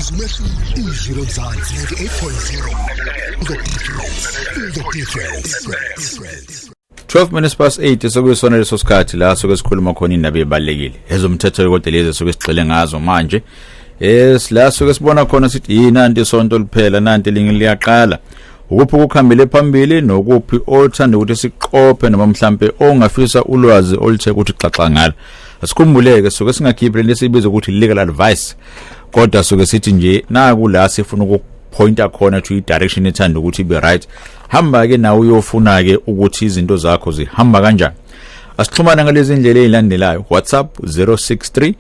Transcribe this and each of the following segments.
Izilo Mzansi 98.0. 12 minutes past 8 sokusona leso sikhathi la soke sikhuluma khona indaba ebalekile ezomthetho kodwa lezi soke sigxile ngazo manje la soke sibona khona sithi yinanti isonto liphela nanti lingi liyaqala ukuphi ukukhambile phambili nokuphi othanda ukuthi siqophe noma mhlambe ongafisa ulwazi oluthe ukuthi xaxa ngalo asikhumbuleke soke singakhiphe lesibizo ukuthi legal advice kodwa soke sithi nje naku la sifuna ukupointa khona to direction ethanda ukuthi be right hamba ke nawe uyofuna ke ukuthi izinto zakho zihamba kanjani asixhumana ngalezi indlela ezilandelayo WhatsApp 063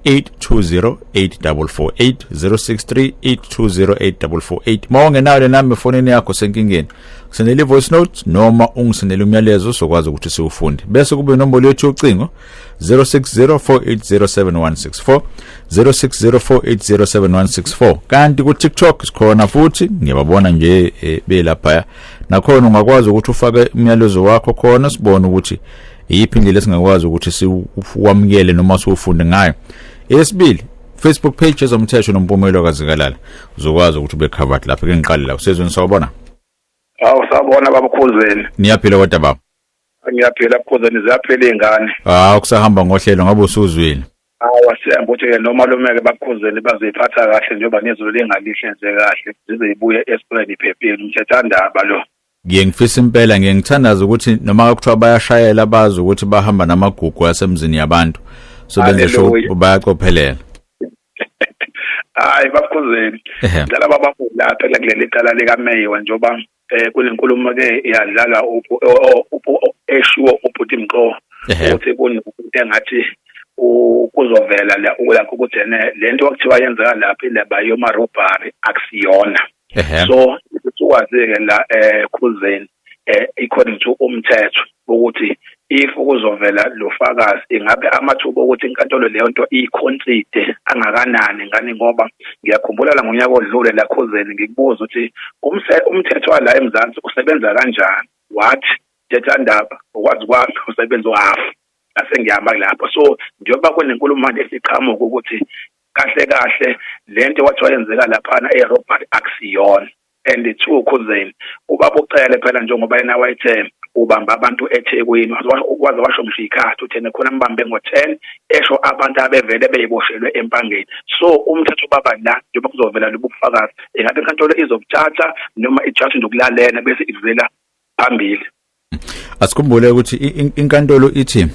8208448 063 8208448 mawonge nawe le namba efonini yakho senkingeni kusendele voice note noma ungisendele umyalezo sokwazi ukuthi siufunde bese kube inombolo yethu yocingo 0604807164 0604807164 kanti ku TikTok sikhona futhi ngiyababona nje belapha nakhona ungakwazi ukuthi ufake umyalezo wakho khona sibone ukuthi yiphi indlela singakwazi ukuthi siwamukele noma siufunde ngayo esibili Facebook page Ezomthetho noMpumelelo Zikalala uzokwazi ukuthi ube covered lapha ke ngiqale la usezweni sawubona Sawubona baba Mkhuzeni niyaphila kodwa baba ngiyaphila Mkhuzeni ziyaphela ingane kusahamba ngohlelo ngabe usuzwini siyamba ukuthi noma lomeke bakhuzeni baziphatha kahle njengoba nezolo lengalihle nje kahle zizoyibuye esipheleni iphepheni umthethwandaba lo ngiyengifisa impela ngiyengithandaza ukuthi noma kuthiwa bayashayela bazi ukuthi bahamba namagugu yasemzini yabantu so benze show bayaqophelela bakhuzeni dala baba lapha kuleli cala lika Meyiwa njoba kulenkulumo ke iyadlala eshuwa ubhuti Mqo ukuthi kuninto engathi kuzovela la ukulakho ukuthi lento okuthiwa yenzeka lapha ilaba yoma robbery akusiyona so ukwazi-ke la Khuzeni according to umthetho ukuthi if kuzovela lo fakazi ingabe amathuba ukuthi inkantolo leyo nto iyikhonside angakanani ngani ngoba ngiyakhumbula la ngonyaka odlule la Khuzeni ngikubuza ukuthi umthetho wala eMzansi usebenza kanjani what thethwandaba ukwazi kwami usebenza uhafu asengiyama lapho so njengoba kunenkulumo manje esiqhamuka ukuthi kahle lento wathiwa yenzeka lapha eRobert akusiyona and two Khuzeni ubaba ucele phela njengoba yena wayethe ubamba abantu eThekwini ukwazi washo ngisho ikhathi uthene khona mbambe ngo10 esho abantu abevele beyiboshelwe empangeni so umthetho baba la njengoba kuzovela lobufakazi ingabe inkantolo izobuthatha noma ijudge ndokulalela bese ivela phambili asikhumbule ukuthi inkantolo ithi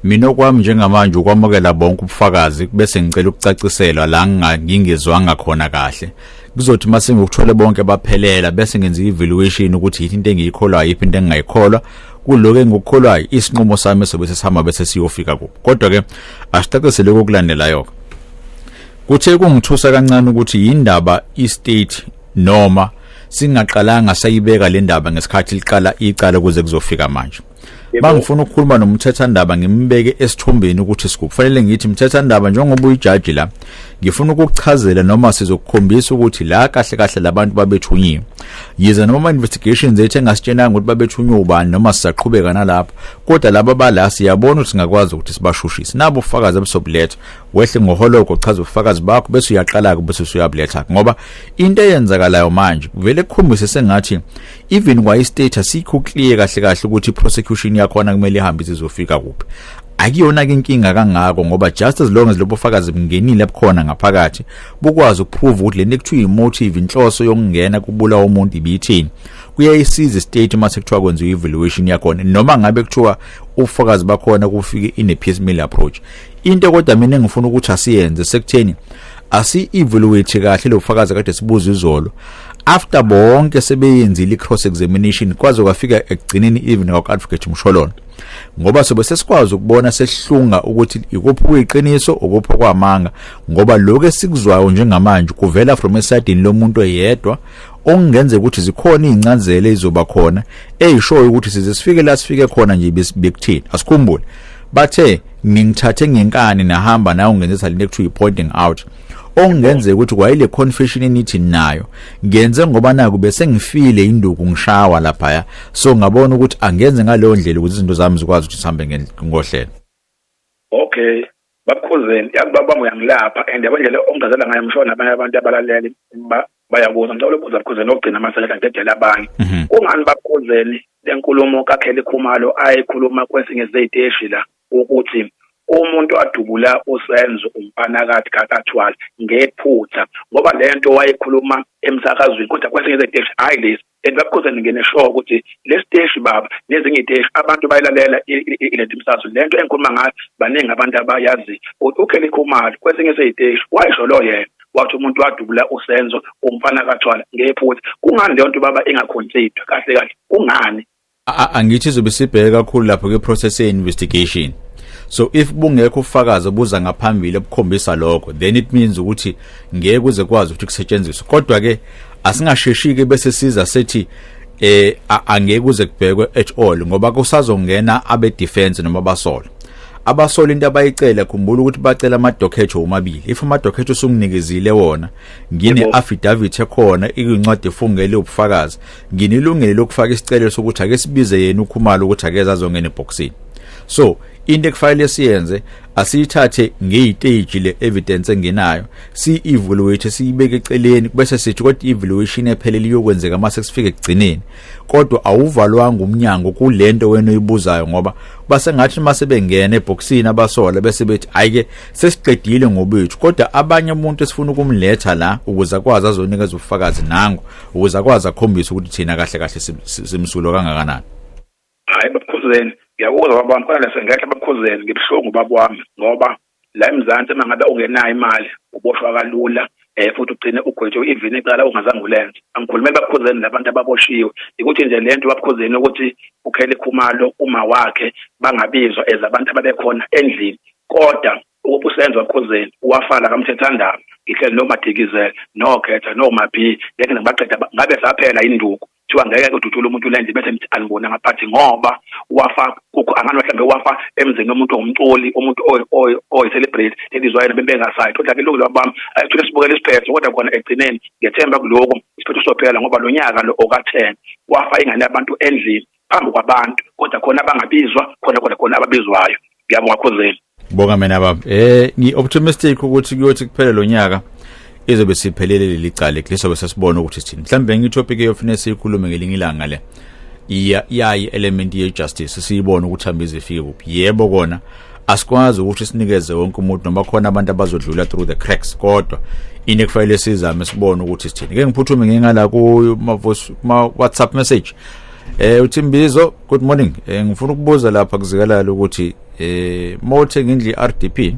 mina kwami njengamanje ukwamukela bonke ubufakazi bese ngicela ukucaciselwa la ngingezwanga khona kahle kuzothi mase ngikuthola bonke baphelela bese ngenza evaluation ukuthi yini into engiyikholwayo yiphi into engingayikholwa kuloko engikukholwayo isinqumo sami sobese sihamba bese siyofika kuphi kodwa ke asicacisele kokulandelayo kuthe kungithusa kancane ukuthi indaba istate noma singaqalanga sayibeka le ndaba ngesikhathi liqala icala kuze kuzofika manje bangifuna ukukhuluma nomthethwandaba ngimbeke esithombeni ukuthi sikufanele ngithi umthethwandaba njengoba uyijaji la ngifuna ukuchazela noma sizokukhombisa ukuthi la kahle labantu babethunyiwe yize noma investigations ethe ngasitshenanga ukuthi babethunywa ubani noma sisaqhubeka nalapha kodwa laba bala siyabona ukuthi singakwazi ukuthi sibashushise nabo ufakazi abesobletha wehle ngoholoko chaza ufakazi bakho bese uyaqala bese uyabletha ngoba into eyenzakalayo manje vele kukhombise sengathi even kwa istate asikho clear kahle ukuthi prosecution yakhona kumele ihambe izofika kuphi akuyona ke inkinga kangako ngoba just as long as lobo fakazi bungenile ebukhona ngaphakathi bukwazi ukuprove ukuthi lento ekuthiwa imotive inhloso yokungena kubulawa umuntu ibithini kuyayisiza state mase kuthiwa kwenziwa evaluation yakhona noma ngabe kuthiwa ufakazi bakhona kufike in a piecemeal approach into kodwa mina engifuna ukuthi asiyenze sekutheni asi-evaluate kahle lo fakazi kade sibuza izolo after bonke sebeyenzile i-cross examination kwaze kwafika ekugcineni even kwa-advocate Msholona ngoba sobe sesikwazi ukubona sehlunga ukuthi ikuphi kuyiqiniso ukuphi kwamanga ngoba lokho esikuzwayo njengamanje kuvela from esidini lomuntu oyedwa ongenze ukuthi zikhona izincanzelo ezizoba khona eyishoyo ukuthi size sifike la sifike khona nje besibekuthini asikhumbule bathe ngingithathe ngenkani nahamba nayo ngenzisa lento ekuthiwa pointing out ongenze ukuthi kwayile confession enithi nayo ngenze ngoba naku bese ngifile induku ngishawa lapha so ngabona ukuthi angenze ngaleyo ndlela ukuthi izinto zami zikwazi ukuthi sihambe ngohlelo okay babukhuzeni yakubaba uyangilapha and yabandlela ongazela ngayo mshona abanye abantu abalaleli bayabuza ngicela ukubuza babukhuzeni ogcina amasekela ngedela abanye kungani babukhuzeni lenkulumo kaKheli Khumalo ayikhuluma kwesinye zeziteshi la ukuthi umuntu adubula usenzo umpanakathi kakathwala ngephutha ngoba lento wayekhuluma emsakazweni kodwa kwesinye zeziteshi hayi lesi babukhuzeni ngene show ukuthi lesiteshi baba nezinye iziteshi abantu bayilalela ilento imsakazo lento engikhuluma ngayo baningi abantu abayazi ukuthi uKheli Khumalo kwesinye zeziteshi wayisho lo yena wathi umuntu wadubula usenzo umfana kathwala ngephutha kungani le nto baba engaconsider kahle kahle kungani angithi izobe sibheke kakhulu lapho ke process ye investigation. So if bungekho ufakazi obuza ngaphambili ebukhombisa lokho then it means ukuthi ngeke kuze kwazi ukuthi kusetshenziswe kodwa ke asingasheshike bese siza sethi angeke kuze kubhekwe at all ngoba kusazongena abe defense noma abasola into abayicela khumbula ukuthi bacela amadokhetho omabili if amadokhetho sunginikezile wona ngine affidavit ekhona iyincwadi efungele ubufakazi nginilungile lokufaka isicelo sokuthi ake sibize yena uKhumalo ukuthi ake azongena eboxini. So into ekufanele siyenze asiyithathe ngeyitage le evidence engenayo si evaluate siyibeke eceleni bese sithi kodwa evaluation ephelele iyokwenzeka mase sifike egcineni kodwa awuvalwanga umnyango kulento wena oyibuzayo ngoba base ngathi mase bengena eboxini abasola bese bethi ayike sesiqedile ngobethu kodwa abanye umuntu esifuna ukumletha la ukuze akwazi azonikeza ubufakazi nango ukuze akwazi akhombise ukuthi thina kahle kahle simsulo kangakanani. Hayi babukhuzeni ngiyakuzwa babami khona lesengekho babukhuzeni ngibhlungu babami ngoba la emzansi mangabe ungenayo imali uboshwa kalula futhi ugcine ugwetshwe even icala ungazange ulenze angikhulumela babukhuzeni labantu ababoshiwe ukuthi nje lento babukhuzeni ukuthi uKheli Khumalo uma wakhe bangabizwa ezabantu ababekhona endlini kodwa ukubusenza babukhuzeni wafala kamthethandaba ngihleli nomadikizela nokhetha nomabhi ngeke ngibaqeda ngabe saphela induku thiwa ngeke kuduthula umuntu lenze bese nithi anibona ngaphathi ngoba wafa angani mhlambe wafa emzini womuntu omcoli umuntu oy celebrate elizwayena bebengasayi kodwa ke lokho labami ayithule sibukele isiphetho kodwa khona egcineni ngethemba kuloko isiphetho sophela ngoba lo nyaka lo oka10 wafa ingane abantu endlini phambi kwabantu kodwa khona abangabizwa khona ababizwayo ngiyabonga khuzeni. Bonga mina baba ngi optimistic ukuthi kuyothi kuphela lo nyaka izobe siphelele lelicala kuleso bese sibona ukuthi sithini mhlambe ngitopic eyofuna sikhulume ngelinye ilanga le yayi element ye justice siyibona ukuthi ambize ifike kuphi yebo kona asikwazi ukuthi sinikeze wonke umuntu noma khona abantu abazodlula through the cracks kodwa ine kufanele sizame sibone ukuthi sithini ngeke ngiphuthume ngingala ku WhatsApp message uThimbizo good morning ngifuna ukubuza lapha kuzikalala ukuthi mothe ngindli RDP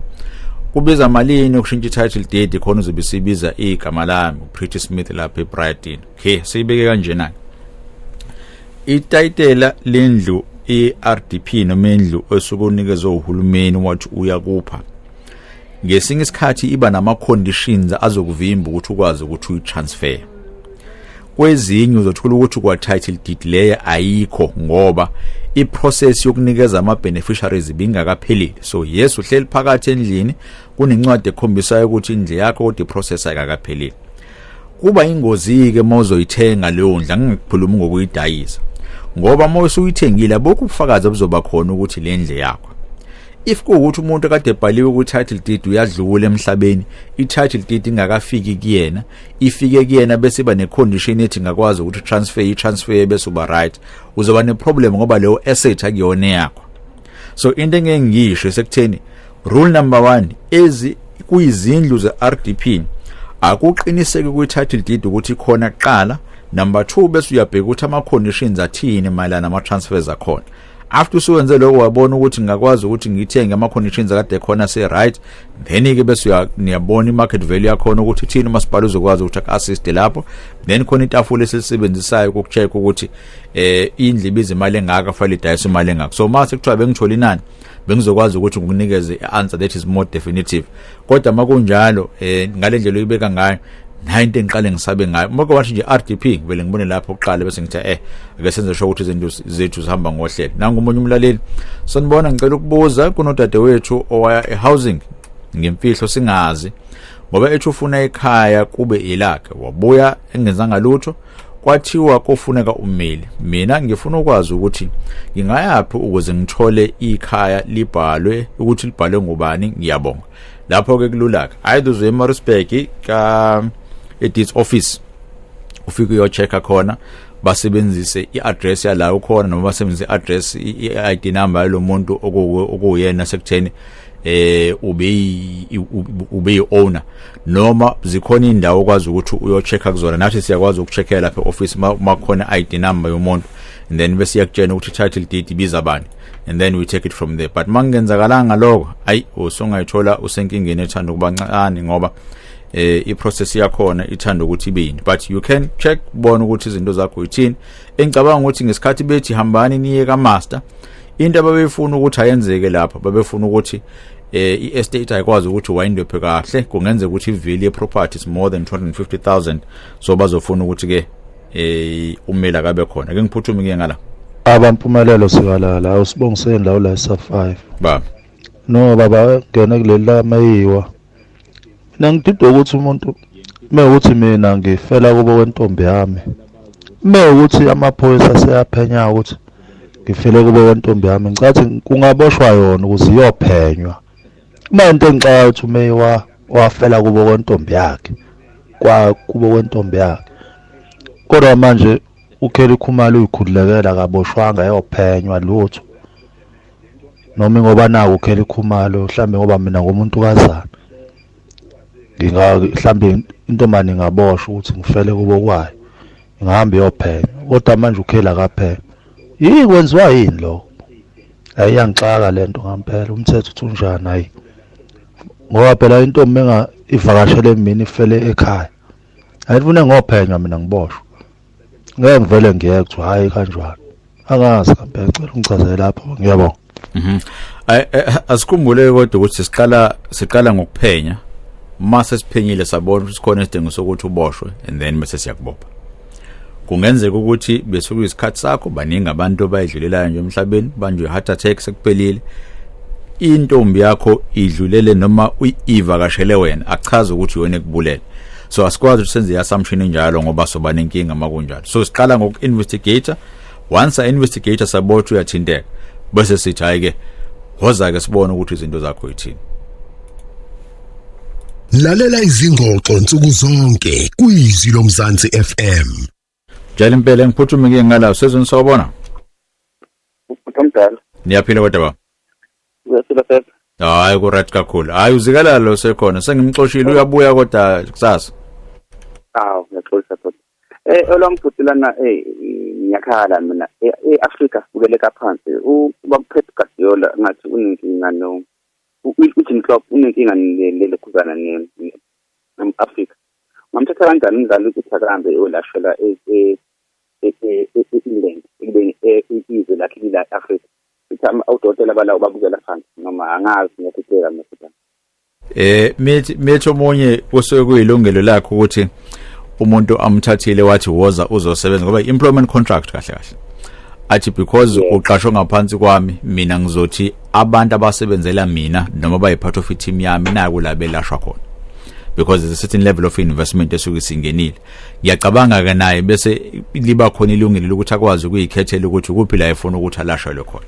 kubiza malini ukushintsha title deed khona uzobe sibiza igama lami uPretty Smith lapha eBrighton. Okay siyibeke kanjena ititle lendlu eRDP noma indlu osukunikezwe uhulumeni wathi uyakupha ngesinye isikhathi iba nama conditions azokuvimba ukuthi ukwazi ukuthi uyitransfer kwezinye uzothola ukuthi kwa title deed leya ayikho ngoba iprocess yokunikeza ama beneficiaries ibingakaphelile. So yes uhleli phakathi endlini kunencwadi ekhombisayo ukuthi indle yakho kodwa iprocess ayikakaphelile. Kuba ingozi ke mawuzoyithenga leyo ndla ngikukhuluma ngokuyidayisa ngoba mawusuyithengile abokho ubufakazi obuzoba khona ukuthi le ndle yakho if kuukuthi umuntu kade ebhaliwe ku title deed uyadlula emhlabeni i-title deed ingakafiki kuyena ifike kuyena bese iba necondition ethi ngakwazi ukuthi transfer bese uba right uzoba neproblem ngoba leyo asset akuyona yakho. So into engengisho sekutheni rule number 1 ezi kuyizindlu ze-RDP akuqiniseke ku-title deed ukuthi khona kuqala. Number 2 bese uyabheka ukuthi ama conditions athini mayelana nama transfers akhona. After usuwenze lokho wabona ukuthi ngakwazi ukuthi ngithenge ama conditions akade khona se right then ke bese niyabona imarket value yakhona ukuthi thina masipala uzokwazi ukuthi assist lapho then khona itafula esilisebenzisayo ukucheck ukuthi indlu ibiza imali engaka fanele idayise imali engaka. So mase kuthiwa bengithola inani bengizokwazi ukuthi ngikunikeze answer that is more definitive kodwa makunjalo ngalendlela oyibeka ngayo into engiqale ngisabe ngayo moko wathi nje RDP ngivele ngibone lapho uqala bese ngithi ake senze sho ukuthi izinto zethu zihamba ngohlelo. Nangu umunye umlaleli sonibona ngicela ukubuza kunodade wethu owaya ehousing ngemfihlo singazi ngoba ethi ufuna ekhaya kube ilakhe wabuya engenzanga lutho kwathiwa kofuneka ummeli. Mina ngifuna ukwazi ukuthi ngingayaphi ukuze ngithole ikhaya libhalwe ukuthi libhalwe ngubani. Ngiyabonga. Lapho ke kululaka either uze eMaritzburg ka edit office ufike uyochecka khona basebenzise iaddress yala ukhona noma basebenzise iaddress iID number lo muntu okuyena sekutheni ube owner noma zikhona indawo okwazi ukuthi uyochecka kuzona. Nathi siyakwazi ukucheckela lapha office makhona iID number yomuntu, and then bese yakutshena ukuthi title deed ibiza bani, and then we take it from there. But mangenzakalanga lokho usungayithola usenkingeni ethanda kubancane ngoba i-process yakhona ithanda ukuthi ibini. But you can check bona ukuthi izinto zakho yithini. Engicabanga ukuthi ngesikhathi bethi hambani niye ka master, into ababefuna ukuthi ayenzeke lapha babefuna ukuthi i-estate ayikwazi ukuthi wayindephe kahle, kungenze ukuthi i-value ye-property is more than 250,000. So bazofuna ukuthi ke umela kabe khona. Ke ngiphuthume ke ngala Mpumelelo Zikalala usibongiseni la ula SA5 baba no baba ngena kulela mayiwa. Nangididwa ukuthi umuntu mewukuthi mina ngifela kubo kwentombi yami, mewukuthi amaphoyisa seyaphenya ukuthi ngifele kubo kwentombi yami, ngicathi kungaboshwa yona ukuze iyophenywa. Manje engixaka ukuthi umeyi wafela kubo kwentombi yakhe kubo kwentombi yakhe, kodwa manje ukheli khumalo uyikhulekela kaboshwanga yophenywa lutho. Noma ngoba naku ukheli khumalo mhlambe ngoba mina ngomuntu kazana mhlambe intombani ngaboshwa ukuthi ngifele kubo kwayo ngihamba yophenywa, kodwa manje ukhela kaphela. Kwenziwa yini lo? Ayangixaka lento ngampela, umthetho uthunjani hayi. Ngoba phela intombi menga ivakashele mina ifele ekhaya, ayifune ngophenywa mina ngiboshwa. Ngeke ngivele ngiyeke kuthi hayi kanjani. Angazi kampela, ngicela ungichazele lapho. Ngiyabonga. Asikhumbule kodwa ukuthi siqala ngokuphenya. Mase siphenyile sabona ukuthi sikhona isidingo sokuthi uboshwe, and then bese siyakubopha. Kungenzeka ukuthi bese kuyisikhathi sakho baningi abantu abayidlulelayo nje emhlabeni, banjwe heart attack sekuphelile, intombi yakho idlulele noma uyivakashele wena, achaza ukuthi wena ekubulele. So asikwazi ukuthi senze assumption enjalo ngoba soba nenkinga makunjalo. So siqala ngoku-investigator. Once investigator sabotha uyathinteka, bese sithi hayi ke hoza ke sibone ukuthi izinto zakho yithini. Lalela izingxoxo nsuku zonke kuyizwi lomzansi FM. Jale impela ngiphuthume ke ngala sezweni sawubona. Uthomdala. Niyaphila kodwa baba? Uyaphila phela. Hayi ku-right kakhulu. Hayi uzikalala lo sekhona sengimxoshile uyabuya kodwa kusasa. Ngiyaxolisa kodwa. Olwamphuthelana ngiyakhala mina eAfrika sibukele kaphansi ubaphethe Guardiola ngathi unenkinga no uJim Klopp unenkinga lekhuzana neAfrika. Ngamthatha kanjani umdlali ukuthi akambe olashela eEngland ekubeni izwe lakhe lila Africa. Ithama awudokotela bala ubabukela phansi noma angazi ngiyakutshela manje. Mithi omunye kusuke kuyilungelo lakho ukuthi umuntu amthathile wathi woza uzosebenza ngoba employment contract kahle kahle athi because uqashwe ngaphansi kwami mina ngizothi abantu abasebenzela mina noma bayipart of team yami naku la belashwa khona, because there's a certain level of investment esuke singenile. Ngiyacabanga ke naye bese liba khona ilungelo lokuthi akwazi ukuyikhethela ukuthi kuphi la efuna ukuthi alashwe khona.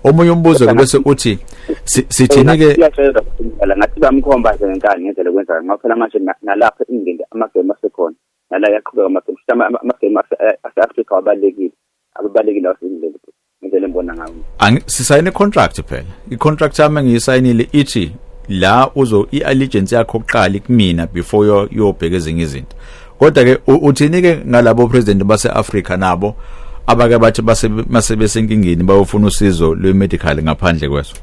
Omunye umbuzo ke bese uthi sithini ke ngathi bamkhomba ngenkani ngendlela kwenza ngaphela manje nalapha ingende amagame asekhona nala yaqhubeka amagame ase-Africa wabalekile ababalekile wasindlela ngendlela embona ngayo. Sisayine contract phela. I-contract yami ngiyisayinile ithi la i-allegiance yakho oqala kumina before yobheka ezinye izinto. Kodwa ke uthini ke ngalabo president base-Africa nabo abake bathi basebesenkingeni bayofuna usizo lwe-medical ngaphandle kweso?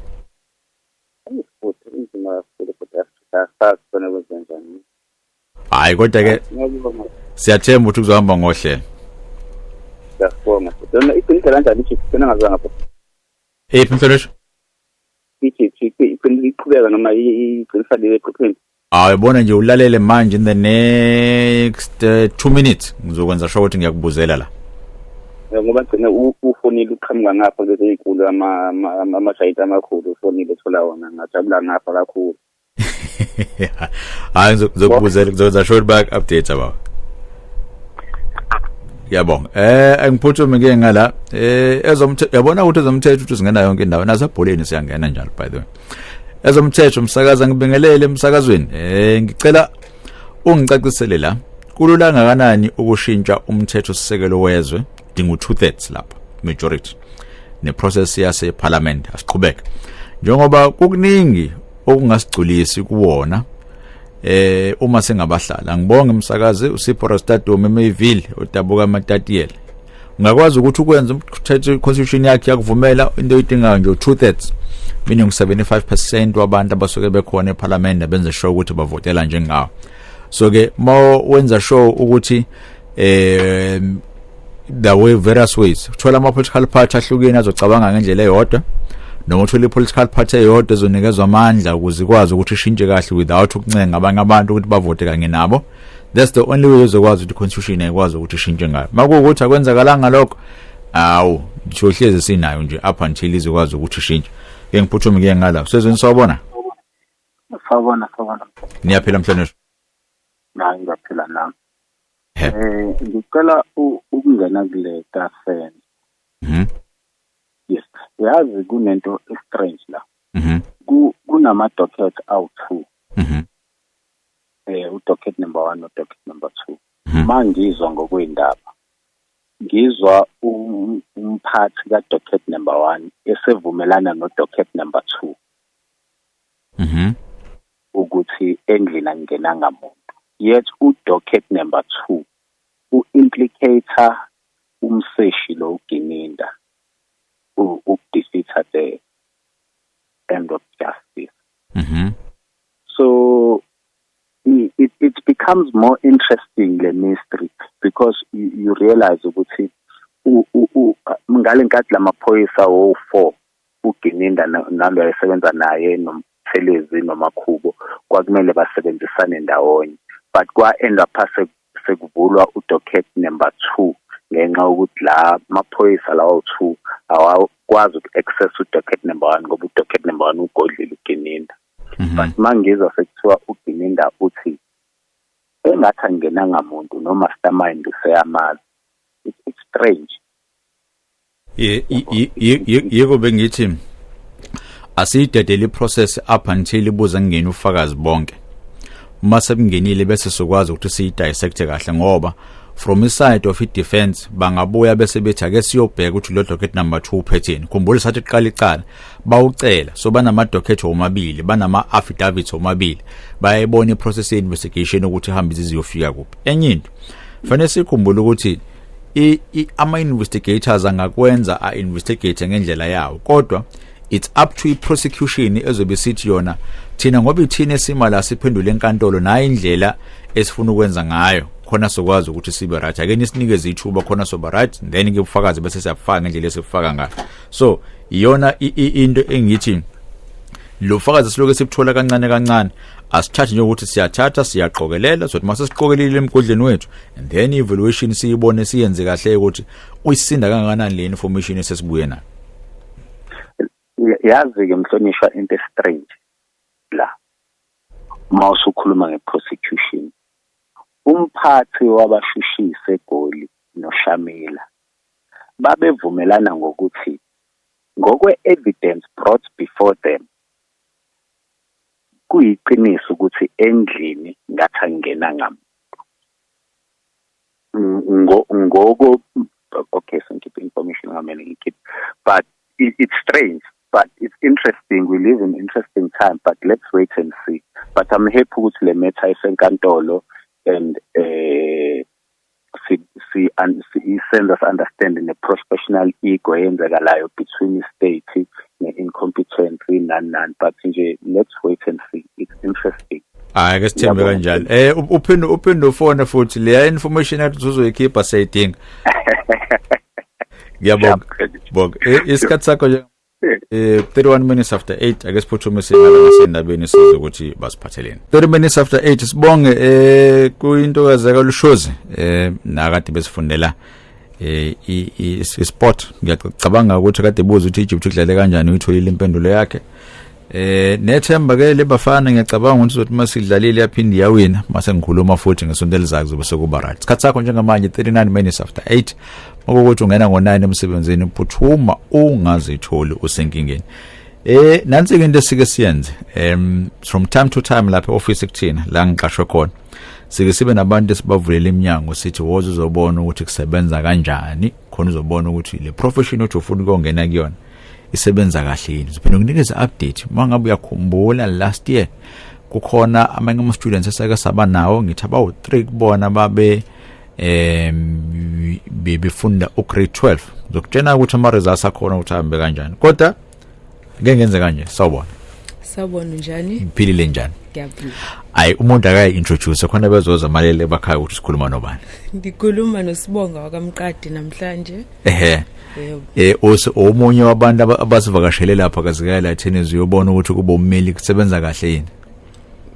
Hayi kodwa ke siyathemba ukuthi kuzohamba ngohlelo. Siyabonga. Dona iqinile kanjani ithi sena ngazwa ngapha? Mfethu. Iqhubeka noma iqinisekile eqhupheni. Yabona nje ulalele manje in the next 2 minutes ngizokwenza sure ukuthi ngiyakubuzela la. Ngoba gcina ufonile uqhamuka ngapha lezi izinkulu amashayita amakhulu ufonile thola wona ngajabula ngapha kakhulu. Hayi ngizokubuzela ngizokwenza short back update baba. Ngiyabonga. Angiphuthume ke ngala. Ezomthetho yabona ukuthi ezomthetho uthi singena yonke indawo nasebholeni siyangena njalo by the way. Ezomthetho umsakaza ngibingelele emsakazweni. Ngicela ungicacisele la. Kulula kangakanani ukushintsha umthetho sisekelo wezwe? Dinga 2/3 lapha, majority. Neprocess yase parliament asiqhubeka. Njengoba kukuningi okungasigculisi kuwona uma sengabahlala ngibonge umsakazi uSipho Stadium eMayville udabuka amatatiyela ungakwazi ukuthi ukwenza umthetho constitution yakhe yakuvumela into oyidingayo nje 2/3 meaning 75% wabantu abasuke bekhona eParliament benze sure ukuthi bavotela njengawo so ke wenza sure ukuthi the way various ways uthola ama political party ahlukene azocabanga ngendlela eyodwa noma uthola political party eyodwa ezonikezwa amandla ukuze ikwazi ukuthi ishintshe kahle without ukuncenga abanye abantu ukuthi bavote kanye nabo. That's the only way uzokwazi ukuthi constitution ayikwazi ukuthi ishintshe ngayo. Makuwukuthi akwenzakalanga lokho awu siyohleze sinayo nje up until izokwazi ukuthi ishintshe. Ke ngiphuthume ke ngala. Sezweni sawubona? Sawubona. Niyaphila mhlonishwa? Hayi ngiyaphila nami. Ngicela ukungena kule cafe. Yes. Yazi kunento strange la. Kunama docket awu2. Udocket number 1 no docket number 2. Mangizwa ngokwendaba. Ngizwa umphathi ka docket number 1 esevumelana no docket number 2. Ukuthi endlini angena ngamuntu. Yet udocket number 2 implicator umseshi lo ugininda. Defeated the end of justice. So it becomes more interesting the mystery because you realize ukuthi ngale nkathi lamaphoyisa wo4 ugininda nalo ayesebenza naye nomthelezi nomakhubo kwakumele basebenzisane ndawonye but kwa-end up sekuvulwa udocket number 2 ngenxa ukuthi la maphoyisa lawo 2 awakwazi uku-access udocket number 1 ngoba udocket number 1 ugodlile ugininda but mangizwa sekuthiwa ugininda uthi engathi angena ngamuntu no mastermind useyamazi. It's strange. Yebo bengithi asiyidedele process up until ibuza ngene ufakazi bonke uma sebungenile bese sokwazi ukuthi siyidissect kahle ngoba from the side of defense bangabuya bese bethi ake siyobheka ukuthi lo docket number 2 uphetheni. Khumbula sathi iqala icala bawucela so banama docket omabili banama affidavits omabili bayayibona iprocess ye investigation ukuthi ihamba iziyofika kuphi. Enye into fanele sikhumbule ukuthi ama investigators angakwenza a investigate ngendlela yawo kodwa it's up to prosecution ezobe sithi yona thina ngoba ithina esimala siphendule enkantolo nayo indlela esifuna ukwenza ngayo khona sokwazi ukuthi sibe right ake nisinike ithuba khona soba right then ke ufakazi bese siyafaka ngendlela esifaka ngayo. So iyona into engithi lo fakazi siloke sibuthola kancane asithathe nje ukuthi siyathatha siyaqokelela sothi mase siqokelile emgodleni wethu and then evaluation siyibone siyenze kahle ukuthi uyisinda kangakanani le information esesibuye nayo. Yazi ke mhlonishwa into strange la mawusukhuluma ngeprosecution umphathi wabashushisi eGoli noShamila babevumelana ngokuthi ngokwe evidence brought before them kuyiqiniso ukuthi endlini ngathi angena ngamuntu ngoko okay so keep information ngamene keep but it's strange but it's interesting. We live in interesting time but let's wait and see. But I'm happy ukuthi le matter isenkantolo and send us understanding the professional ego eyenzakalayo between the state ne-incompetent nani but nje let's wait and see. It's interesting. Ake sithembe kanjalo. Uphinde ufone futhi le information yathi uzoyikhipha sayidinga. Ngiyabonga. Bonke. Isikhathi sakho nje 31 minutes after 8 ake siphuthume singala ngasendabeni size ukuthi basiphatheleni. 30 minutes after 8 sibonge kuyintokazi kaLushozi nakade besifundela isport. Ngiyacabanga ukuthi kade buza ukuthi Egypt idlale kanjani uyitholile impendulo yakhe. Nethemba ke lebafana ngiyacabanga ukuthi uzothi masidlalile yaphindi yawina mase ngikhuluma futhi ngesonto elizayo kuzobe sekuba right. Isikhathi sakho njengamanje 39 minutes after 8. Ngokuthi ungena ngo9 emsebenzini phuthuma ungazitholi usenkingeni. Nansi into esike siyenze from time to time lapha office kuthina la ngiqashwe khona. Sike sibe nabantu esibavulela iminyango sithi woza uzobona ukuthi kusebenza kanjani khona uzobona ukuthi le profession othi ufuna ukungena kuyona isebenza kahle yini. Siphinde ukunikeza update mangabe uyakhumbula last year kukhona amanye ama students esake saba nawo ngithi about 3 kubona babe befunda ugrade 12 ngizokutshena ukuthi ama results akhona ukuthi ahambe kanjani kodwa ngeke ngenze kanje sawubona njani iphilile njani ngiyaphila ayi umuntu akayi introduce khona bezoza malele bakhaya ukuthi sikhuluma nobani ngikhuluma noSibonga wakamqadi namhlanje omunye wabantu abasivakashele lapha kazikayela tennis uyobona ukuthi kuba ummeli kusebenza kahle yini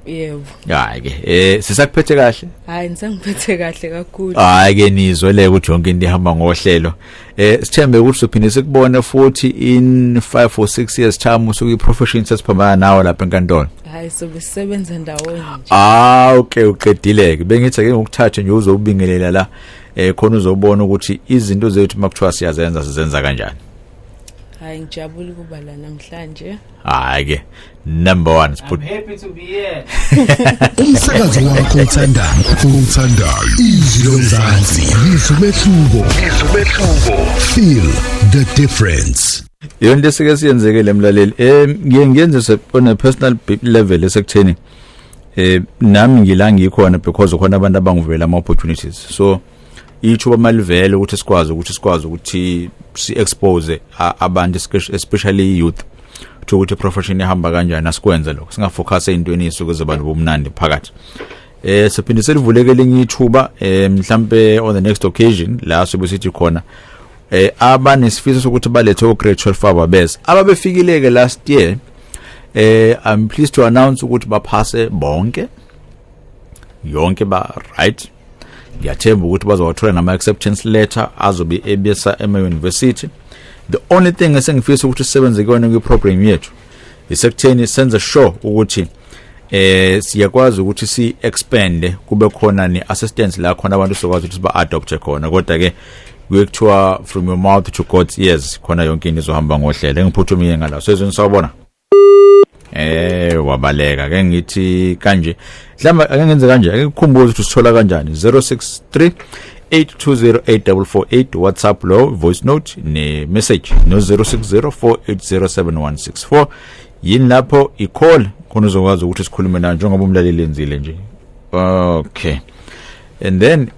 yebo hayi ke sisakuphethe kahle hayi nisangiphethe kahle kakhulu hayi ke nizwele ukuthi yonke into ihamba ngohlelo sithembe ukuthi sophinde sikubone futhi in 5 or 6 years time usuku iprofession sesiphambana nawe lapha enkantolo hayi sobesebenza ndawonye nje okay uqedile ke bengithi ke ngokuthatha nje uzobingelela la khona uzobona ukuthi izinto zethu makuthiwa sizenza kanjani hayi ngijabule kuba la namhlanje hayi ke number 1 I'm happy to be here umsakazo wakho uthandayo izwi lomzansi izumehluko feel the difference yonke sike siyenzekele emlaleli ngiye ngiyenze on a personal level esekutheni nami ngila ngikhona because khona abantu abangivela ama opportunities so ithuba malivele ukuthi sikwazi ukuthi si expose abantu especially youth ukuthi profession ihamba kanjani asikwenze lokho singafocus ezintweni isuke abantu bomnandi phakathi siphinde selivulekele ngithuba mhlambe on the next occasion la sobe sithi khona abanesifiso sokuthi balethe ugrade 12 ababese ababefikileke last year I'm pleased to announce ukuthi baphase bonke yonke ba right ngiyathemba ukuthi bazowathola nama acceptance letter azobe ebesa ema-university. The only thing esengifisa ukuthi sisebenze kuyona kwi-program yethu isekutheni senze sure ukuthi siyakwazi ukuthi si expand kube khona ne-assistance la khona abantu sokwazi ukuthi ba-adopt khona kodwa ke kuyekuthiwa from your mouth to God's ears khona yonke into izohamba ngohlelo engiphuthumile ngala sezweni sawubona wabaleka ke ngithi kanje mhlamba ake ngenze kanje ake kukhumbuze ukuthi sithola kanjani 063 8208448 WhatsApp lo voice note ne message no 0604807164 yini lapho i-call khona uzokwazi ukuthi sikhulume nayo njengoba umlaleli lenzile nje okay and then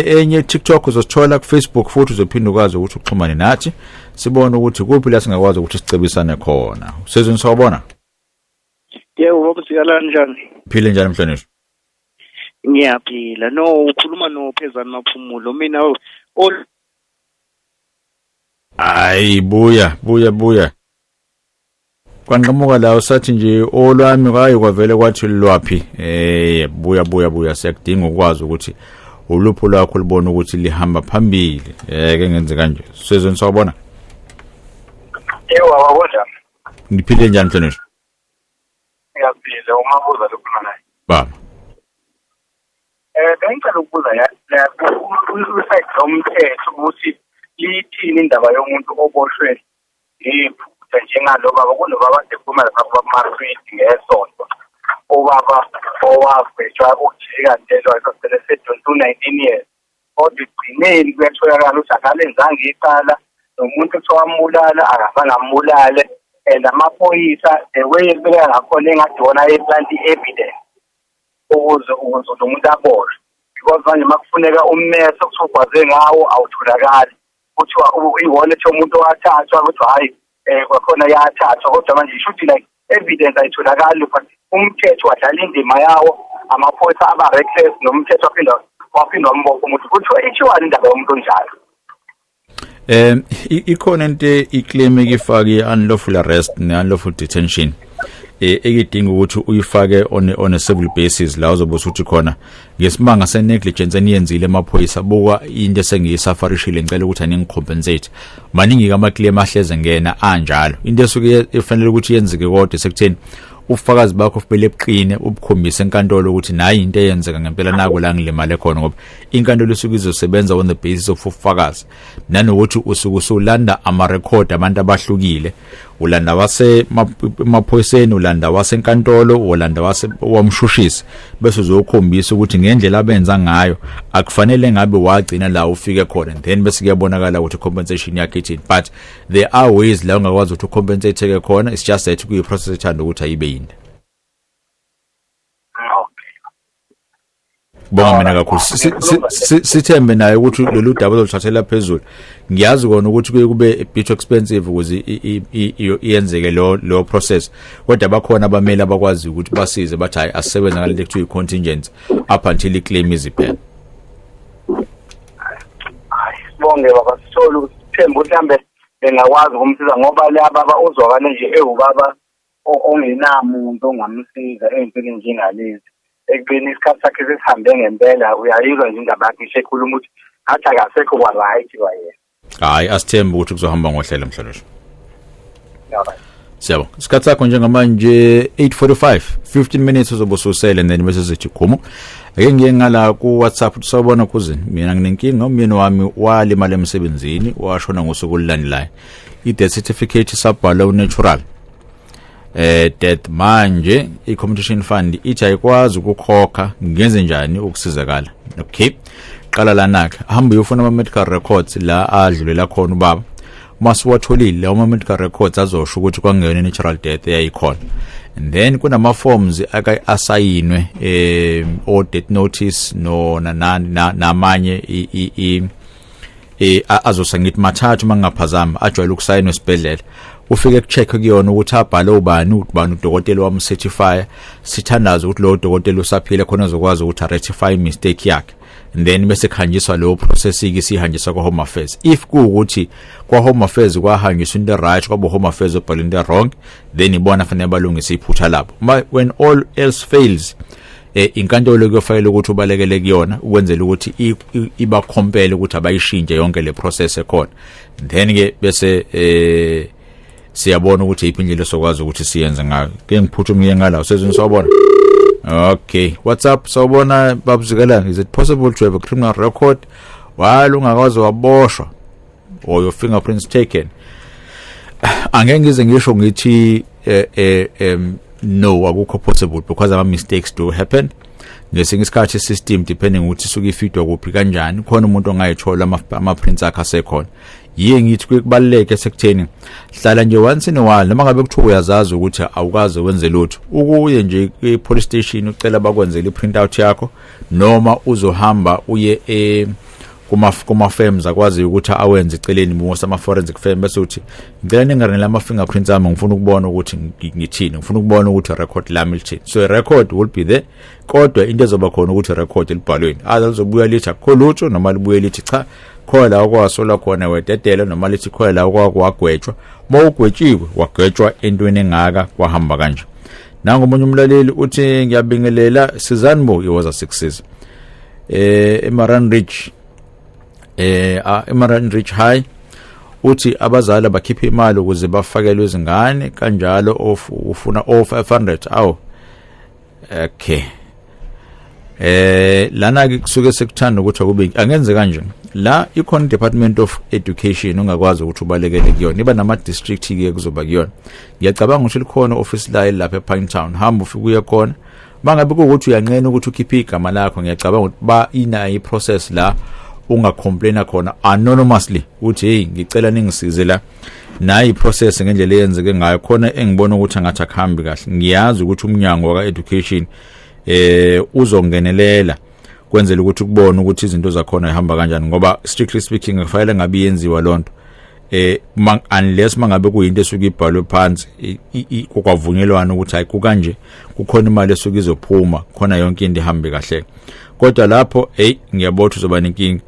enye TikTok uzosithola ku Facebook futhi uzophinda ukwazi ukuthi uxhumane nathi sibone ukuthi kuphi la singakwazi ukuthi sicebisane khona sezweni sawubona yebo Zikalala njani phile njani mhlonishwa ngiyaphila no ukhuluma no Phezani Maphumulo mina hayi buya kwanqamuka la usathi nje olwami kayi kwavele kwathi lwaphi buya siyakudinga ukwazi ukuthi ulupho lwakho libone ukuthi lihamba phambili ke ngenze kanje sezweni sawubona yebo wabona ngiphile njani mhlonishwa ngiyaphila umabuza lokhona naye baba bengicela ukubuza la ku-site lomthetho ukuthi lithini indaba yomuntu oboshwe iphutha njengaloba kunobaba ekhuluma lapha kuma-street ngesonto obaba owabhejwa ukujika ntelwa esasele se-19 years kodwa igcineni kuyatholakala ukuthi akalenzanga icala nomuntu owambulala akasangamulale and amaphoyisa the way ebeka ngakhona engathi wona eplanti evidence ukuze umuntu aboshwe because manje makufuneka ummese kusugwaze ngawo awutholakali kuthiwa i-wallet yomuntu owathathwa ukuthi hayi kwakhona yathathwa kodwa manje ishuthi like evidence ayitholakali but umthetho wadlala indima yawo amaphoyisa aba-reckless nomthetho waphinda wambopha umuntu kuthiwa ithiwani indaba yomuntu onjalo ikhona into iclaim ekifaka i-unlawful arrest ne-unlawful detention ekidinga ukuthi uyifake on a civil basis la uzobe usuthi khona ngesimanga se negligence eniyenzile emaphoyisa buka into esengiyisafarishile ngicela ukuthi aningicompensate maningi kama claim ahleze ngena anjalo into esuke efanele ukuthi yenzeke kodwa sekutheni ufakazi bakho kufanele ebuqine ubukhombise enkantolo ukuthi nayi into eyenzeka ngempela nako la ngilimale khona ngoba inkantolo isuke izosebenza on the basis of ufakazi nanokuthi usuke usulanda ama record abantu abahlukile ulanda wase maphoyiseni ulanda wasenkantolo ulanda wamshushisi bese uzokhombisa ukuthi ngendlela abenza ngayo akufanele ngabe wagcina la ufike khona then bese kuyabonakala ukuthi compensation yakhe ithini but there are ways la ungakwazi ukuthi ucompensate ke khona it's just that kuyi process ethanda ukuthi ayibe yinde bonga mina kakhulu sithembe naye ukuthi lolu daba loluthathela phezulu ngiyazi kona ukuthi kuye kube a bit expensive ukuze iyenzeke lo process kodwa bakhona abameli abakwazi ukuthi basize bathi hayi asisebenza ngale kuthiwa contingent up until iclaim iziphela sibonge baba sithole ukuthemba mhlambe bengakwazi ukumsiza ngoba laba uzwakane nje ewubaba ongenamuntu ongamsiza empilweni njengalezi ekubeni isikhathi sakhe sesihambe ngempela uyayizwa nje indaba yakhe ekhuluma ukuthi athi akasekho kwa right wayena hayi asithembe ukuthi kuzohamba ngohlela mhlaloshi siyabo isikhathi sakho njengamanje 8:45 15 minutes uzobususele and then bese sithi khumo ake ngiye ngala ku WhatsApp sabona kuzini mina nginenkinga umyeni wami walimala emsebenzini washona ngosuku olulandelayo i-death certificate sabhala unatural death manje i-competition fund ithi ayikwazi ukukhokha ngenze njani ukusizakala okay qala lana hamba uyofuna ama medical records la adlulela khona ubaba masiwatholile ama medical records azosho ukuthi kwangena natural death eyayikhona and then kunama forms asayinwe or death notice no namanye azosangithi mathathu mangaphazama ajwayele ukusayinwa esibhedlela ufike kucheck kuyona ukuthi abhale ubani udokotela wamcertify sithandaza ukuthi lo dokotela usaphila khona uzokwazi ukuthi rectify mistake yakhe and then bese khanjiswa lo processing isihanjiswa kwa home affairs if kuukuthi kwa home affairs kwahanjiswa into right kwa home affairs obhala into wrong then ibona fanele balungise iphutha lapho when all else fails inkantolo kuyofanele ukuthi ubalekele kuyona ukwenzela ukuthi iba compel ukuthi abayishintshe yonke le process ekhona then ke bese siyabona ukuthi iphindile sokwazi ukuthi siyenze ngayo ke ngiphuthu ngiye ngala usezweni sawubona okay what's up sawubona Baba Zikalala is it possible to have a criminal record while ungakwazi waboshwa or your fingerprints taken angeke ngize ngisho ngithi no akukho possible because ama mistakes do happen ngesinye isikhathi system depending ukuthi suke ifeedwa kuphi kanjani khona umuntu ongayithola ama prints akhe asekhona yiye ngithi kubaleke sekutheni hlala nje once in a while noma ngabe kuthiwa uyazazi ukuthi awukaze wenze lutho ukuye nje e-police station ucela bakwenzele i-print out yakho noma uzohamba uye kuma firms akwazi ukuthi awenze iceleni most ama forensic firm bese uthi ngicela ningarenela ama fingerprints ami ngifuna ukubona ukuthi ngithini ngifuna ukubona ukuthi record lami lithini so a record will be there kodwa into ezoba khona ukuthi record libhalweni alizobuya lithi akho lutho noma libuye lithi cha khola okwasola khona wededela noma lithi khola okwagwetshwa mawugwetshiwe wagwetshwa entweni engaka kwahamba kanje nangu omunye umlaleli uthi ngiyabingelela Sizanbo it was a success Emaran Rich High uthi abazali bakhipha imali ukuze bafakelwe izingane kanjalo ufuna 500 awu okay lana ke kusuke sekuthanda ukuthi akube angenze kanje la ikhona Department of Education ungakwazi ukuthi ubalekele kuyona iba nama district ke kuzoba kuyona ngiyacabanga ukuthi likhona office la lapha ePinetown hamba ufike uye khona mangabe ukuthi uyanqena ukuthi ukhiphe igama lakho ngiyacabanga ukuthi ba ina iprocess la ungacomplaina khona anonymously uthi hey ngicela ningisize la nayi process ngendlela eyenzeke ngayo khona engibona ukuthi angathi akhambi kahle ngiyazi ukuthi umnyango wa education uzongenelela kwenzela ukuthi kubone ukuthi izinto zakhona ihamba kanjani ngoba strictly speaking kufanele ngabe yenziwa lonto unless mangabe kuyinto esuke ibhalwe phansi kokwavunyelwana ukuthi hayi kukanje kukhona imali esuke izophuma khona yonke into ihambe kahle kodwa lapho ngiyabotha uzoba nenkingi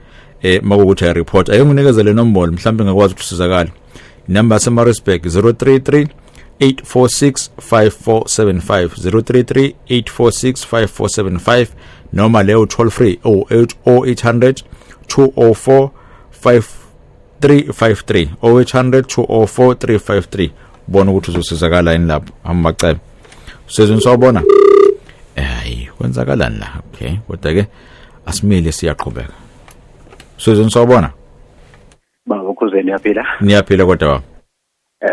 makukuthi ay report ayonginikezele nombolo mhlawumbe ngakwazi ukusizakala number sema respect 033 033-846-5475 033-846-5475 noma leyo toll free 0800 204 5353 0800 204 353 bona ukuthi uzosizakala yini lapho amacebe sezweni sawubona hayi kwenzakalani la okay kodwa ke asimile siyaqhubeka sezweni sawubona baba ukuzeni yaphila niyaphila kodwa baba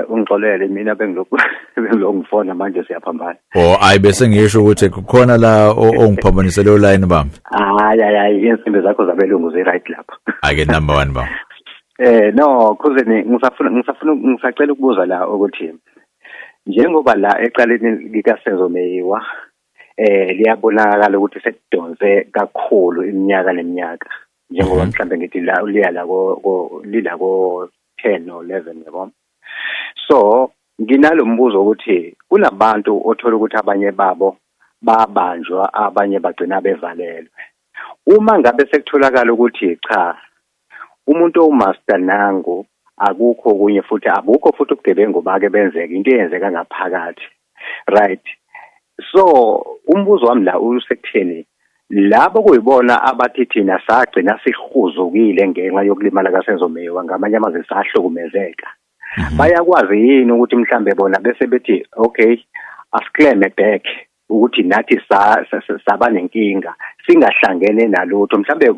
ungixolele mina bengilokufona manje siyaphambana ayi bese ngisho ukuthi kukhona la ongiphambanisele online bami hayi insimbi zakho zabelungu ze right lapha ake number 1 baba no kuzeni ngisacela ukubuza la ukuthi njengoba la eqaleni likaSezomthetho liyabonakala ukuthi sekudonse kakhulu iminyaka neminyaka njengoba mhlambe ngithi la uliya la ko 10 or 11 yabo so nginalo mbuzo ukuthi kunabantu othola ukuthi abanye babo babanjwa abanye bagcina bevalelwe uma ngabe sekutholakala ukuthi cha umuntu omaster nangu akukho kunye futhi abukho futhi ubugebengu bake benzeka into eyenzeka ngaphakathi right so umbuzo wami la usekutheni labo kuyibona abathi thina sagcina sihuzukile ngenxa yokulimala kaSezomthetho ngamanye amazwi sahlukumezeka bayakwazi yini ukuthi mhlambe bona bese bethi okay asiclaim back ukuthi nathi saba nenkinga singahlangene nalutho mhlambe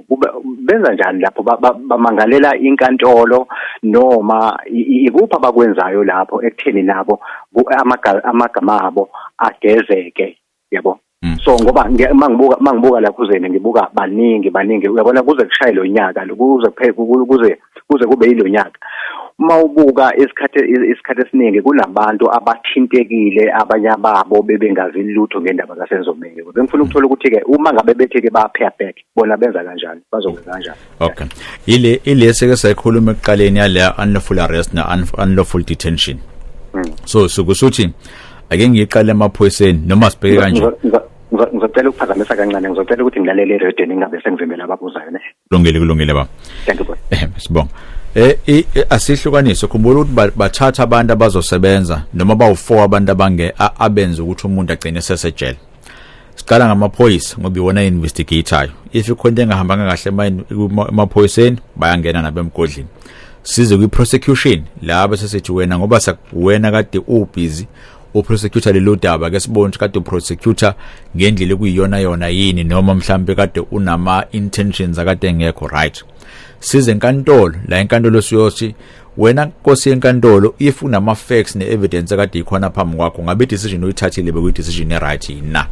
benza njani lapho bamangalela inkantolo noma ikuphi abakwenzayo lapho ekutheni nabo amagama abo agezeke yabo so ngoba mangibuka la kuzeni ngibuka baningi uyabona kuze kushaye lo nyaka kuze kube yilo nyaka mawubuka isikhathi esiningi kunabantu abathintekile abanye babo bebengazi lutho ngendaba kaSezomthetho bengifuna ukuthola ukuthi ke uma ngabe bethi-ke ba-pay back bona benza kanjani bazokwenza kanjani okay ile seke sayikhuluma ekuqaleni yale unlawful arrest na unlawful detention so sukusuthi ake ngiqale emaphoyiseni noma sibheke kanje ngizocela ukuphazamisa kancane ngizocela ukuthi ngilalele radio ningabe sengivimela ababuzayo ne kulungile baba thank you boy sibonga asihlukanise khumbula ukuthi bathatha abantu abazosebenza noma bawu4 abantu abenza ukuthi umuntu agcine sesejele siqala ngamaphoyisa ngoba iwona investigator if ikhonto engahambanga kahle emaphoyiseni bayangena nabemgodlini size kwi-prosecution laba sesithi wena ngoba wena kade ubusy uprosecutor lelo daba ke sibone kade uprosecutor ngendlela ekuyiyona yini noma mhlambe kade unama intentions akade ngekho right size enkantolo la enkantolo siyothi wena Nkosi yenkantolo if unama facts ne evidence akade ikhona phambi kwakho ngabe decision uyithathile bekuyi decision right na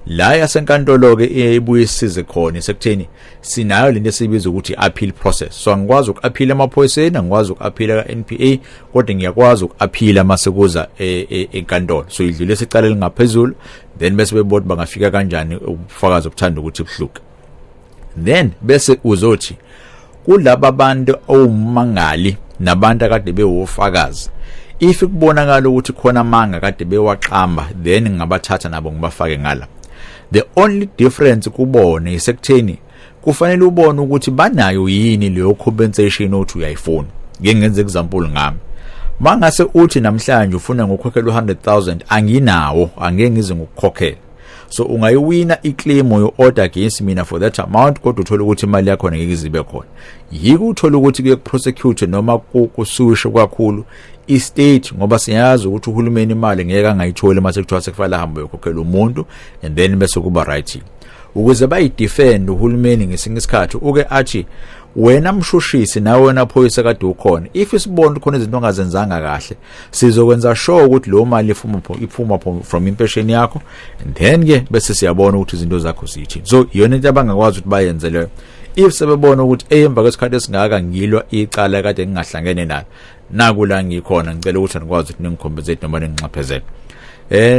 la yasenkantolo ke ibuye isize khona sekutheni sinayo lento esibiza ukuthi appeal process so angikwazi ukuappeal emaphoyiseni angikwazi ukuappeal ka-NPA kodwa ngiyakwazi ukuappeal masekuza enkantolo so idlule sicala lingaphezulu then bese bebona bangafika kanjani ubufakazi obuthanda ukuthi buhluke then bese uzothi kulabo abantu owumangali nabantu akade bewofakazi if kubonakala ukuthi khona manga kade bewaqamba then ngabathatha nabo ngibafake ngala the only difference kubone isekutheni kufanele ubone ukuthi banayo yini leyo compensation othi uyayifuna ngenze example ngami mangase uthi namhlanje ufuna ngokukhokhela 100,000 anginawo angeke ngize ngokukhokhela so ungayiwina iclaim yo order against mina for that amount kodwa uthola ukuthi imali yakho ngeke izibe khona yiko uthola ukuthi kuye prosecute noma kusushe kakhulu istate ngoba siyazi ukuthi uhulumeni imali ngeke angayithola mase kuthiwa sekufanele ahambe ukhokhela umuntu and then bese kuba right ukuze bayidefend uhulumeni ngesinye isikhathi uke athi wena mshushisi nawe wena phoyisa kade ukhona if isibone khona izinto ongazenzanga kahle sizokwenza sure ukuthi lo mali iphuma from impesheni yakho and then ke bese siyabona ukuthi izinto zakho zithi so iyona into abangakwazi ukuthi bayenze leyo if sebebona ukuthi emva kwesikhathi esingaka ngilwa icala kade ngingahlangene nalo nakula ngikhona ngicela ukuthi nikwazi ukuthi ningikhompensate noma ningicaphezele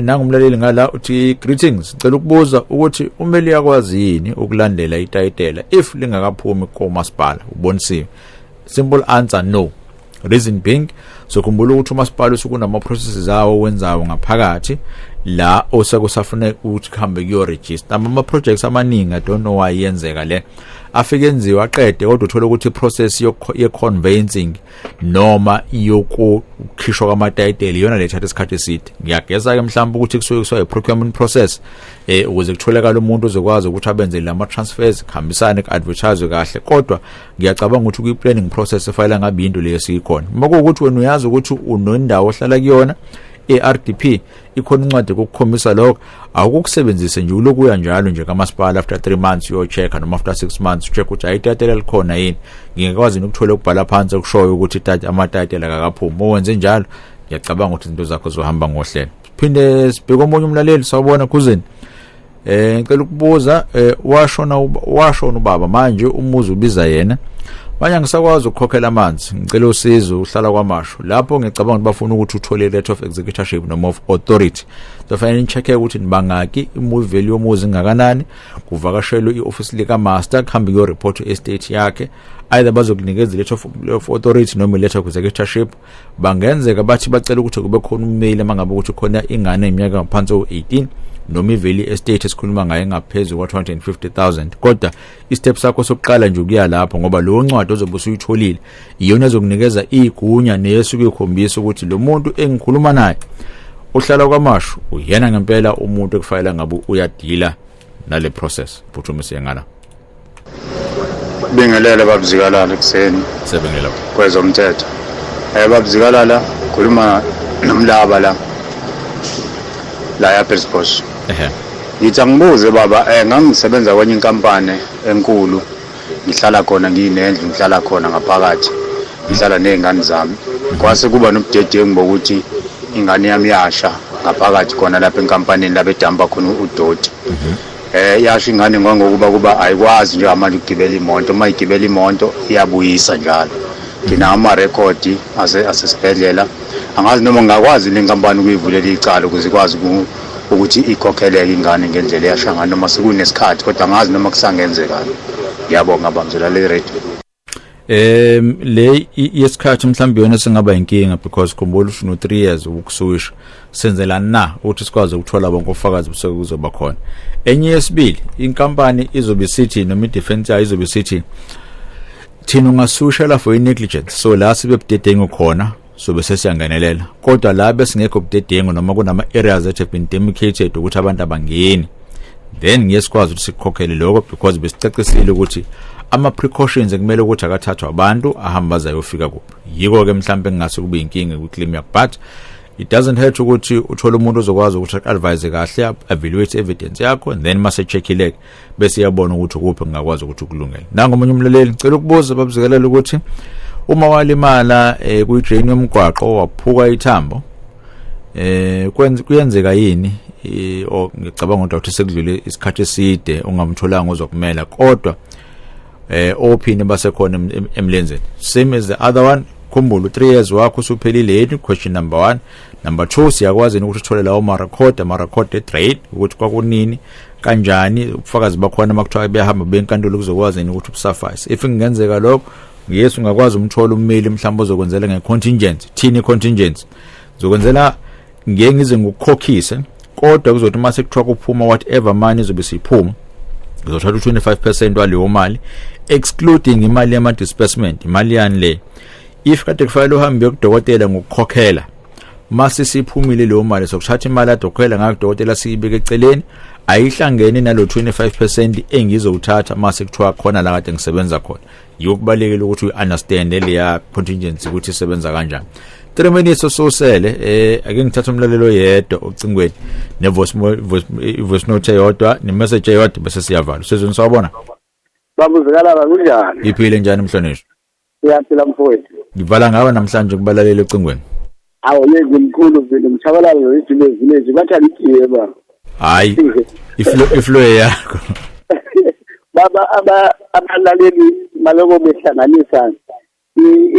nangumlaleli ngala uthi greetings ngicela ukubuza ukuthi umeli yakwazi yini ukulandela itayitela if lingakaphumi komasipala ubonisiwe simple answer no reason being so khumbula ukuthi umasipala usukunama processes awo wenzayo ngaphakathi la osekusafuna ukuthi khambe kuyo register ama projects amaningi I don't know why yenzeka le afike enziwa aqede kodwa uthola ukuthi iprocess ye-conveyancing noma yokukhishwa kwamatayiteli iyona lethatha isikhathi eside. Ngiyageza ke mhlawumbe ukuthi kusuke procurement process ukuze kutholakala umuntu ozokwazi ukuthi abenze lama transfers kuhambisane ku-advertise kahle, kodwa ngiyacabanga ukuthi kwi-planning process efayela ngabe into leyo sikhona. Makuwukuthi wena uyazi ukuthi unendawo ohlala kuyona RDP ikhona incwadi ukukhombisa lokho, awukusebenzise nje ulokuya njalo nje kamasipala after 3 months uyo check noma after 6 months check ukuthi ayitayitela likhona yini. Ngingekwazi ukuthola ukubhala phansi okushoyo ukuthi amatayitela akakaphumi. Owenze njalo ngiyacabanga ukuthi izinto zakho zohamba ngohlelo. Phinde sibheke omunye umlaleli sawubona kuzini. Ngicela ukubuza washona ubaba manje umuzi ubiza yena. Manje ngisakwazi ukukhokhela amanzi, ngicela usizo uhlala kwamasho. Lapho ngicabanga ukuthi bafuna ukuthi uthole letter of executorship noma of authority. Kufanele nicheck ukuthi nibangaki, i-move value yomuzi ngakanani, kuvakashelwe i-office lika master kuhambe kuyo report estate yakhe. Either bazokunikeza letter of authority noma letter of executorship. Bangenzeka bathi bacela ukuthi kube khona umail mangabe ukuthi khona ingane iminyaka ngaphansi ko-18 noma iveli estate esikhuluma ngayo ngaphezulu kwa-250,000. Kodwa istep sakho sokuqala nje ukuya lapho ngoba lo ncwadi ozobe usuyitholile iyona ezokunikeza igunya neyesuke ikhombisa ukuthi lo muntu engikhuluma naye uhlala kwamasho uyena ngempela umuntu ekufayela ngabe uyadila nale process. Phuthumise ngala. Bingelele Baba Zikalala ekseni. Sebengela. Kwezomthetho. Baba Zikalala khuluma nomlaba la yaPhilipos. Ngithi angibuze baba, ngangisebenza kwenye inkampani enkulu. Ngihlala khona nginendlu, ngihlala khona ngaphakathi. Ngihlala nezingane zami. Kwase kuba nobudedengu bokuthi ingane yami yasha ngaphakathi khona lapha enkampanini lapha edamba khona udoti. Yasha ingane ngokuba ayikwazi nje amanje ukugibela imoto, mayigibela imoto iyabuyisa njalo. Ngina record asesibhedlela. Angazi noma ngakwazi le nkampani ukuyivulela icala ukuze ikwazi ukuthi ikhokheleke ingane ngendlela yashanga noma sekunesikhathi, kodwa angazi noma kusangenzeka. Ngiyabonga bamzela le radio. Le yesikhathi mhlawumbe yona singaba inkinga because khumbula ukuthi no 3 years ukusuwisha senzela na ukuthi sikwazi ukuthola bonke ofakazi bese kuzoba khona. Enye yesibili inkampani izobe sithi noma idefense yayo izobe sithi thina ungasushela for negligence, so la sibe budedengu khona so bese siyangenelela. Kodwa la bese ngekho budedengu noma kunama areas that have been demarcated ukuthi abantu abangeni, then ngiyesikwazi ukuthi sikhokhele lokho because besicacisile ukuthi ama precautions ekumele ukuthi akathathwa abantu ahambaza yofika kuphi. Yiko ke mhlambe ngase kube inkinga kwiclaim yakho, but it doesn't hurt ukuthi uthola umuntu ozokwazi ukuthi advise kahle, evaluate evidence yakho, and then mase checkile bese yabona ukuthi kuphi ngakwazi ukuthi kulungele. Nango omunye umlaleli ngicela ukubuza babuzikelela ukuthi uma walimala kuyidrain yomgwaqo waphuka ithambo kuyenzeka yini? Ngicabanga ukuthi sekudlule isikhathi eside ungamtholanga ozokumela, kodwa ophini basekhona emlenzeni same as the other one. Khumbula 3 years wakho usuphelile yini? Question number 1. Number 2, siyakwazi ukuthi uthole lawo ma-record trade ukuthi kwakunini kanjani ubufakazi bakhona makuthiwa beyahamba benkantolo kuzokwazi ukuthi ubusuffice. If ingenzeka lokho ngiyesi ungakwazi umthola ummeli mhlawumbe ozokwenzela ngecontingent. Thini contingent? Zokwenzela ngeke ngize ngukukhokhise, kodwa kuzothi mase kuthiwa kuphuma whatever money izobe siphuma uzothatha 25% waleyo mali excluding imali yama disbursement, imali yani le. If kade kufanele uhambe kudokotela ngokukhokhela mase siphumile leyo mali sokuthatha imali adokotela ngakudokotela siyibeke eceleni ayihlangene nalo 25% engizowuthatha mase kuthiwa khona la kade ngisebenza khona. Yokubalekela ukuthi uunderstand leya contingency ukuthi isebenza kanjani. 3 minutes ososele ake ngithatha umlalelo yedwa ocingweni ne voice note yodwa ne message yodwa bese siyavala. Sizweni sawubona Baba Zikalala kunjani? Iphile njani mhlonishwa? Siyaphila mfowethu. Ngivala ngawe namhlanje kubalalele ocingweni. Awu yezi mkhulu vele mchabalalo village bathanda itiye baba. Hayi iflow yakho. Baba abalaleli maloko behlanganisa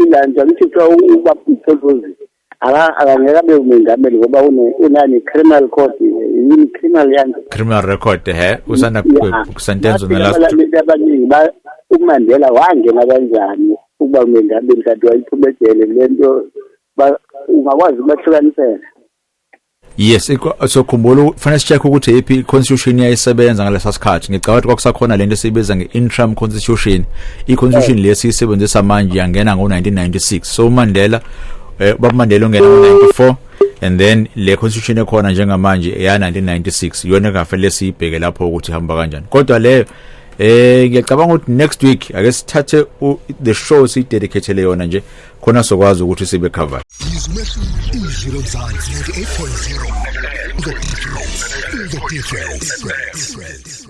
ilanja lithiwa uba umtholozi akangeka bemengameli ngoba unani criminal court yini criminal yange criminal record usanda kusentenzo nalast abaningi uMandela wangena kanjani ukuba umengameli kanti wayiphumedele lento ungakwazi ukwahlukanisela. Yes, so khumbula kufanele sicheck ukuthi iphi constitution yayisebenza ngalesa sikhathi. Ngicabanga kwakusakhona lento esibiza nge-interim constitution. I-constitution lesiyisebenzisa manje yangena ngo-1996. So Mandela Baba Mandela ungena ngo-94 and then le constitution ekhona njengamanje ya 1996 yona kafanele siyibheke lapho ukuthi ihamba kanjani. Kodwa leyo ngiyacabanga ukuthi next week ake sithathe the show sidedicate le yona nje khona sokwazi ukuthi sibe covered. The difference.